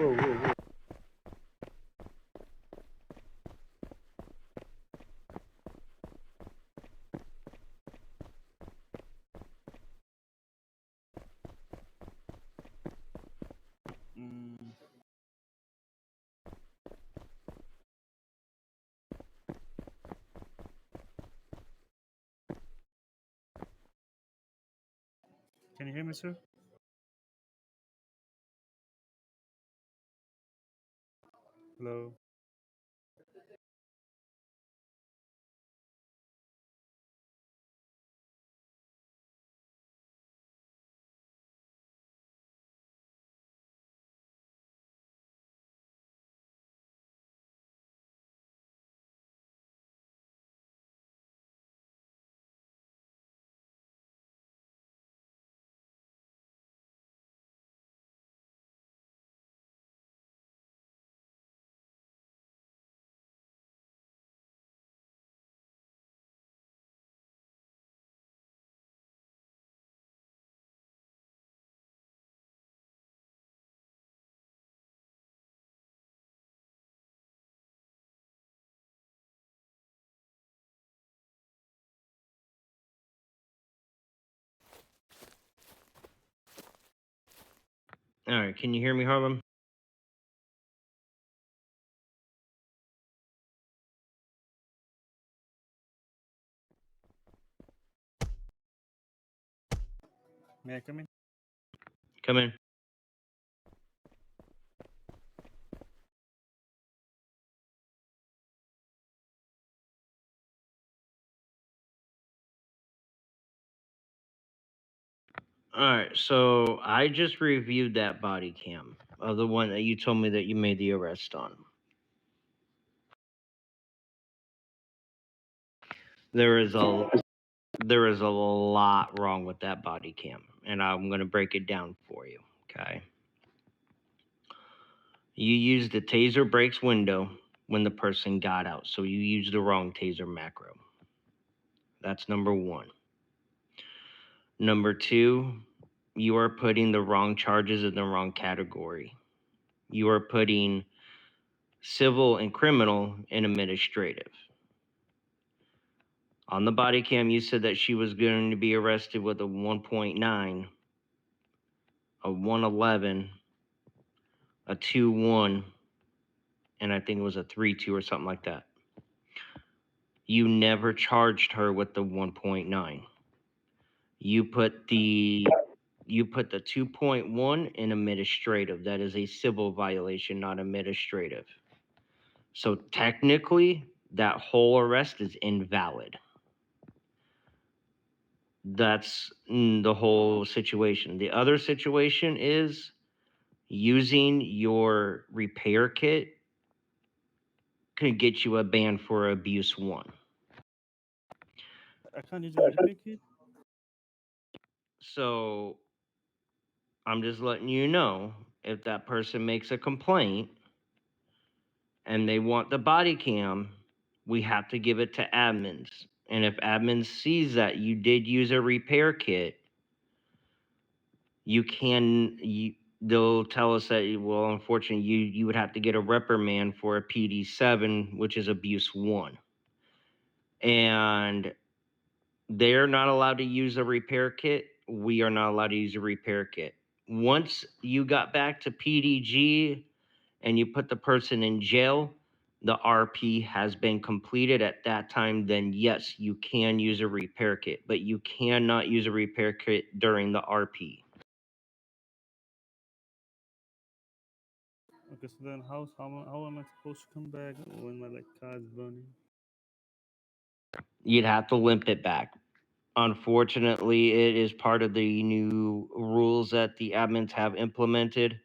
whoa, whoa, whoa. Mm. Can you hear me, sir? Hello. All right, can you hear me, Harlem? May I come in? Come in. All right, so I just reviewed that body cam of the one that you told me that you made the arrest on. There is a lot wrong with that body cam, and I'm going to break it down for you, okay? You used the taser brakes window when the person got out, so you used the wrong taser macro. That's number 1. Number 2, you are putting the wrong charges in the wrong category. You are putting civil and criminal in administrative. On the body cam, you said that she was going to be arrested with a 1.9, a 111, a 2.1, and I think it was a 3.2 or something like that. You never charged her with the 1.9. You put the 2.1 in administrative. That is a civil violation, not administrative. So technically, that whole arrest is invalid. That's the whole situation. The other situation is using your repair kit could get you a ban for abuse 1. I can't use the repair kit. So I'm just letting you know, if that person makes a complaint and they want the body cam, we have to give it to admins. And if admin sees that you did use a repair kit, they'll tell us that, well, unfortunately, you would have to get a reprimand for a PD7, which is abuse 1. And they're not allowed to use a repair kit. We are not allowed to use a repair kit. Once you got back to PDG and you put the person in jail, the RP has been completed at that time, then yes, you can use a repair kit, but you cannot use a repair kit during the RP. Okay, so then how am I supposed to come back when my car is burning? You'd have to limp it back. Unfortunately, it is part of the new rules that the admins have implemented.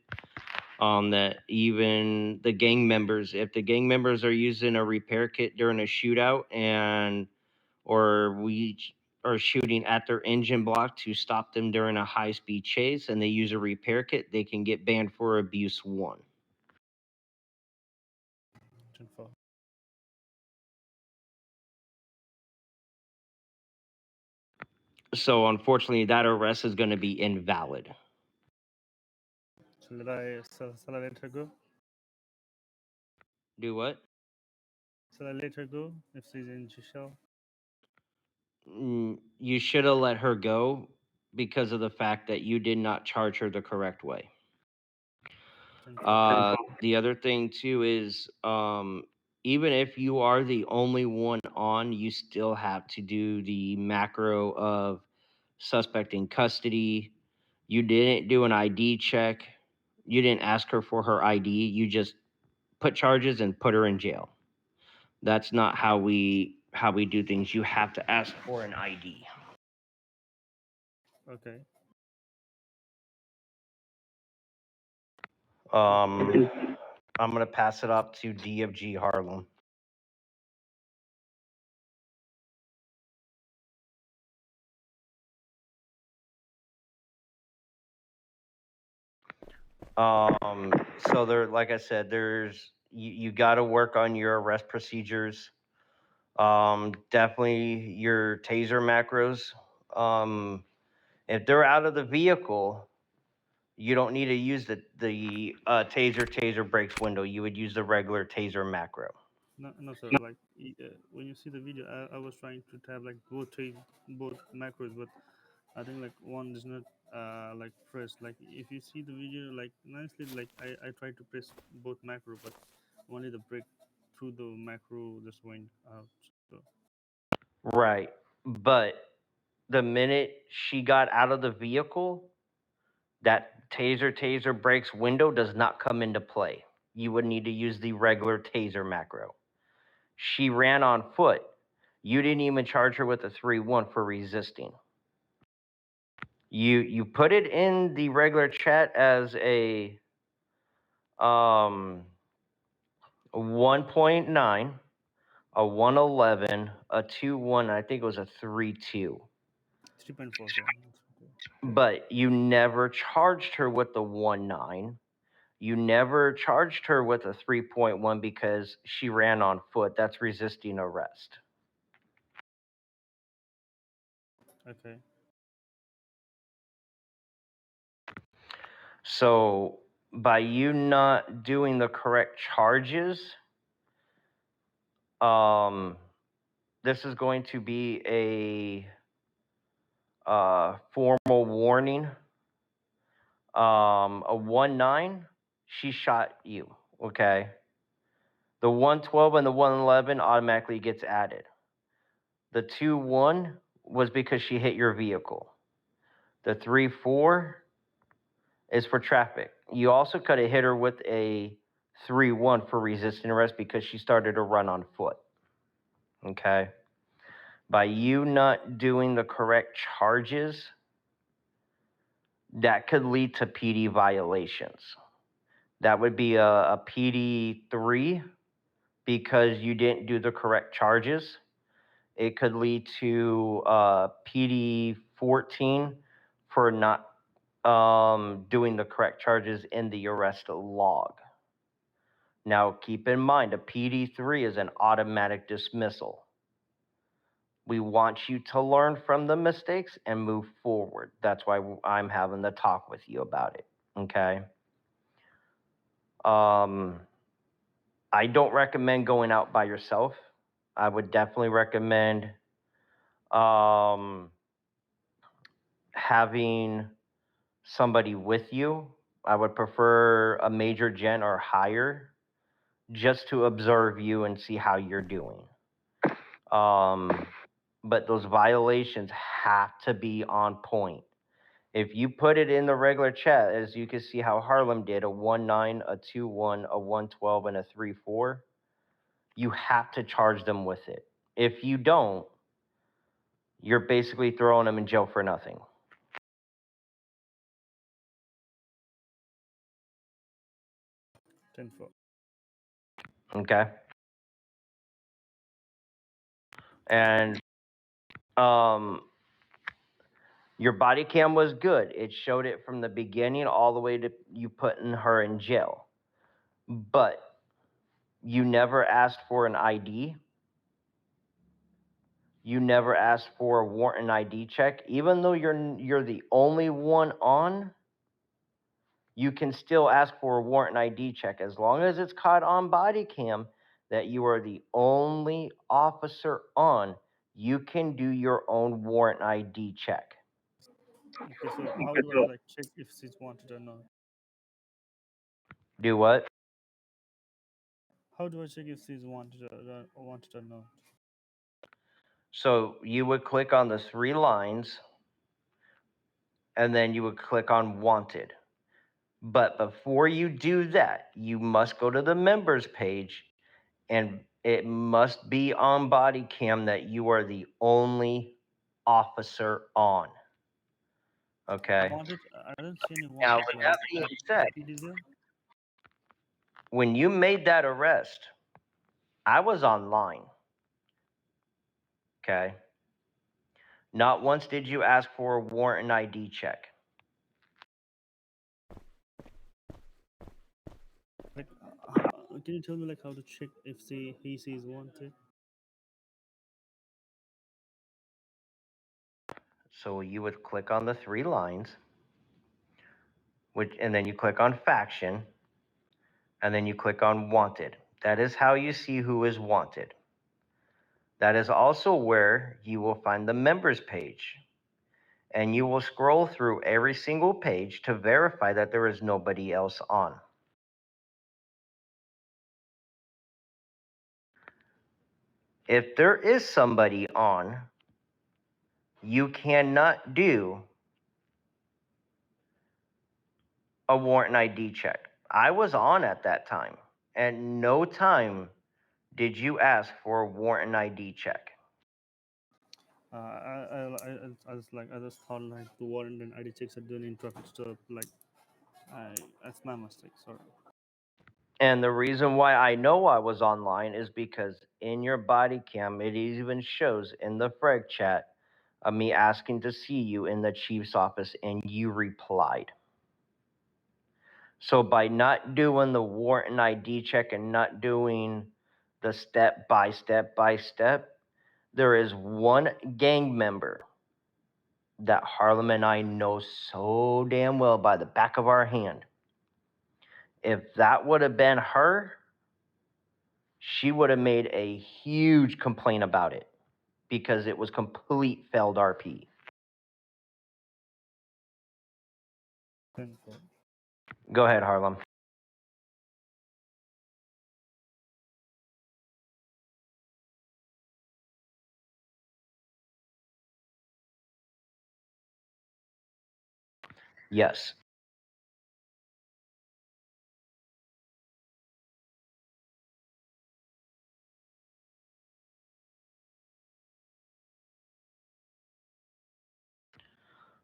That even the gang members, if the gang members are using a repair kit during a shootout or we are shooting at their engine block to stop them during a high-speed chase and they use a repair kit, they can get banned for abuse 1. 10-4. So unfortunately, that arrest is going to be invalid. Shall I let her go? Do what? Shall I let her go if she's in jail? You should have let her go because of the fact that you did not charge her the correct way. The other thing too is even if you are the only one on, you still have to do the macro of suspect in custody. You didn't do an ID check. You didn't ask her for her ID. You just put charges and put her in jail. That's not how we do things. You have to ask for an ID. Okay. I'm gonna pass it up to D of G Harlem. So there, like I said, there's you got to work on your arrest procedures. Definitely your taser macros. If they're out of the vehicle, you don't need to use the taser breaks window. You would use the regular taser macro. No, sir. Like when you see the video, I was trying to tab like both macros, but I think like one is not like pressed. Like if you see the video, like nicely, like I tried to press both macro, but only the break through the macro just went out. So Right, but the minute she got out of the vehicle, that taser breaks window does not come into play. You would need to use the regular taser macro. She ran on foot. You didn't even charge her with a 3-1 for resisting. You put it in the regular chat as a 1.9, a 111, a 2-1, I think it was a 3-2. 3.4. Yeah. But you never charged her with the 1.9. You never charged her with a 3.1 because she ran on foot. That's resisting arrest. Okay. So by you not doing the correct charges, this is going to be a formal warning. A 1.9, she shot you. Okay. The 112 and the 111 automatically gets added. The 2-1 was because she hit your vehicle. The 3-4 is for traffic. You also could have hit her with a 3-1 for resisting arrest because she started to run on foot. Okay. By you not doing the correct charges, that could lead to PD violations. That would be a PD 3 because you didn't do the correct charges. It could lead to PD 14 for not doing the correct charges in the arrest log. Now, keep in mind, a PD 3 is an automatic dismissal. We want you to learn from the mistakes and move forward. That's why I'm having the talk with you about it. Okay. I don't recommend going out by yourself. I would definitely recommend having somebody with you. I would prefer a major gen or higher just to observe you and see how you're doing. But those violations have to be on point. If you put it in the regular chat, as you can see how Harlem did, a 1.9, a 2-1, a 112, and a 3-4, you have to charge them with it. If you don't, you're basically throwing them in jail for nothing. 10-4. Okay. And your body cam was good. It showed it from the beginning all the way to you putting her in jail. But you never asked for an ID. You never asked for a warrant and ID check. Even though you're the only one on, you can still ask for a warrant ID check as long as it's caught on body cam that you are the only officer on. You can do your own warrant ID check. Okay, so how do I like check if she's wanted or not? Do what? How do I check if she's wanted or not? So you would click on the three lines and then you would click on wanted. But before you do that, you must go to the members page and it must be on body cam that you are the only officer on. Okay. Wanted? I don't see any Now, wanted with like that being at said, PD there. when you made that arrest, I was online. Okay. Not once did you ask for a warrant and ID check. Like, can you tell me like how to check if he sees wanted? So you would click on the three lines, and then you click on faction, and then you click on wanted. That is how you see who is wanted. That is also where you will find the members page. And you will scroll through every single page to verify that there is nobody else on. If there is somebody on, you cannot do a warrant ID check. I was on at that time. At no time did you ask for a warrant ID check. I just thought like the warrant and ID checks are done in traffic stop. Like, that's my mistake. Sorry. And the reason why I know I was online is because in your body cam, it even shows in the frag chat of me asking to see you in the chief's office, and you replied. So by not doing the warrant ID check and not doing the step by step, there is one gang member that Harlem and I know so damn well by the back of our hand. If that would have been her, she would have made a huge complaint about it because it was complete failed RP. Then, so, Go ahead, Harlem. Yes.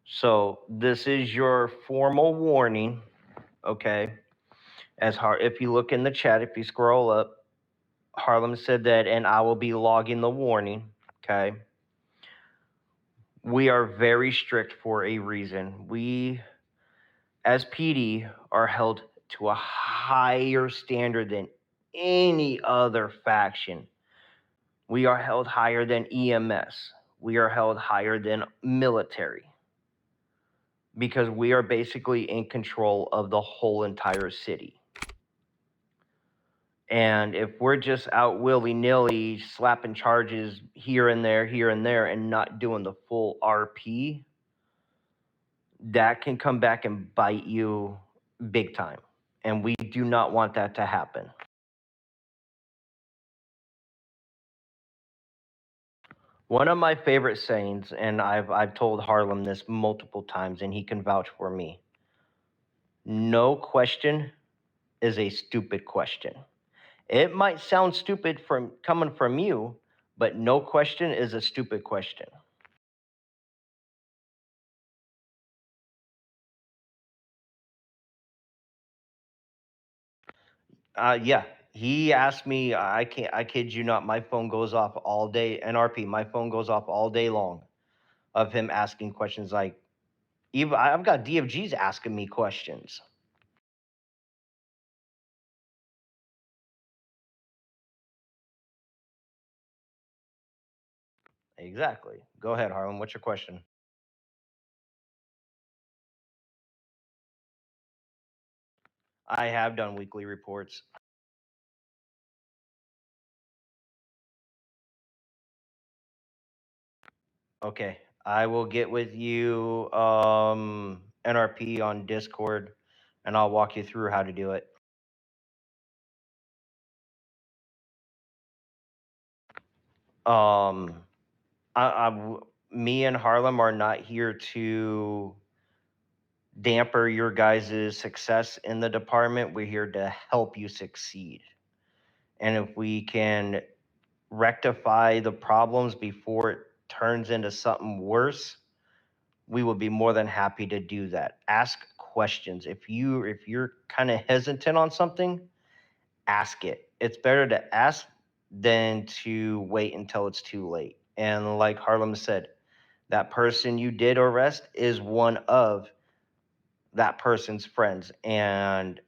So this is your formal warning, okay? If you look in the chat, if you scroll up, Harlem said that, and I will be logging the warning, okay? We are very strict for a reason. We, as PD, are held to a higher standard than any other faction. We are held higher than EMS. We are held higher than military because we are basically in control of the whole entire city. And if we're just out willy nilly slapping charges here and there, and not doing the full RP, that can come back and bite you big time. And we do not want that to happen. One of my favorite sayings, and I've told Harlem this multiple times, and he can vouch for me. No question is a stupid question. It might sound stupid from coming from you, but no question is a stupid question. Yeah, he asked me. I can't. I kid you not. My phone goes off all day. NRP. My phone goes off all day long, of him asking questions like, even I've got DFGs asking me questions. Exactly. Go ahead, Harlan. What's your question? I have done weekly reports. Okay, I will get with you, NRP on Discord, and I'll walk you through how to do it. Um, me and Harlem are not here to damper your guys' success in the department. We're here to help you succeed. And if we can rectify the problems before it turns into something worse, we will be more than happy to do that. Ask questions. If you're kind of hesitant on something, ask it. It's better to ask than to wait until it's too late. And like Harlem said, that person you did arrest is one of that person's friends. And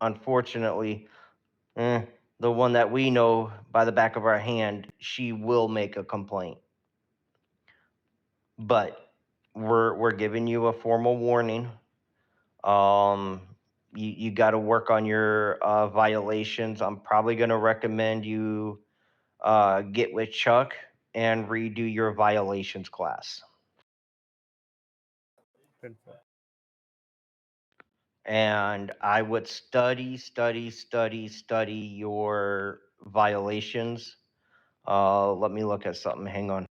unfortunately, the one that we know by the back of our hand, she will make a complaint. But we're giving you a formal warning. You got to work on your violations. I'm probably going to recommend you get with Chuck and redo your violations class. 10-4. And I would study your violations. Let me look at something. Hang on.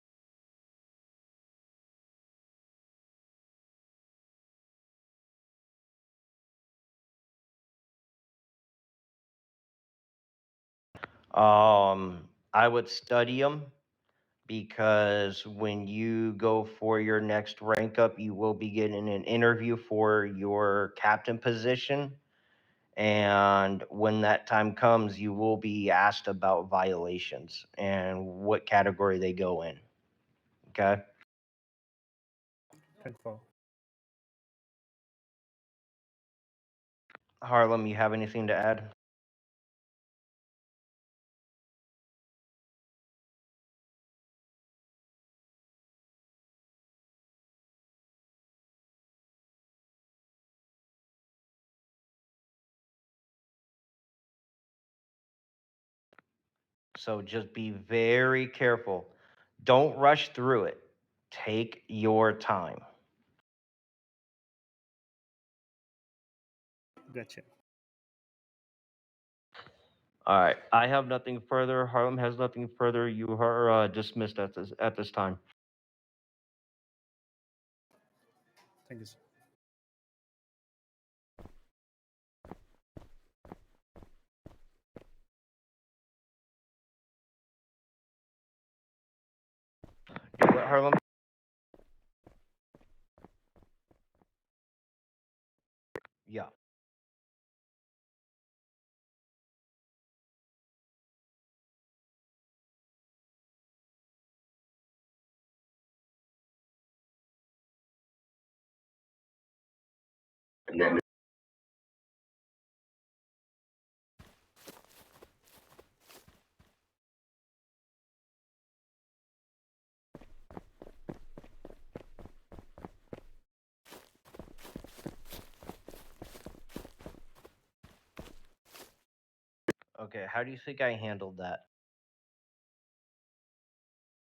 I would study them because when you go for your next rank up, you will be getting an interview for your captain position. And when that time comes, you will be asked about violations and what category they go in. Okay. 10-4. Harlem, you have anything to add? So just be very careful. Don't rush through it. Take your time. Gotcha. All right. I have nothing further. Harlem has nothing further. You are dismissed at this time. Thank you, sir. Do what, Harlem? Yeah. Okay. How do you think I handled that?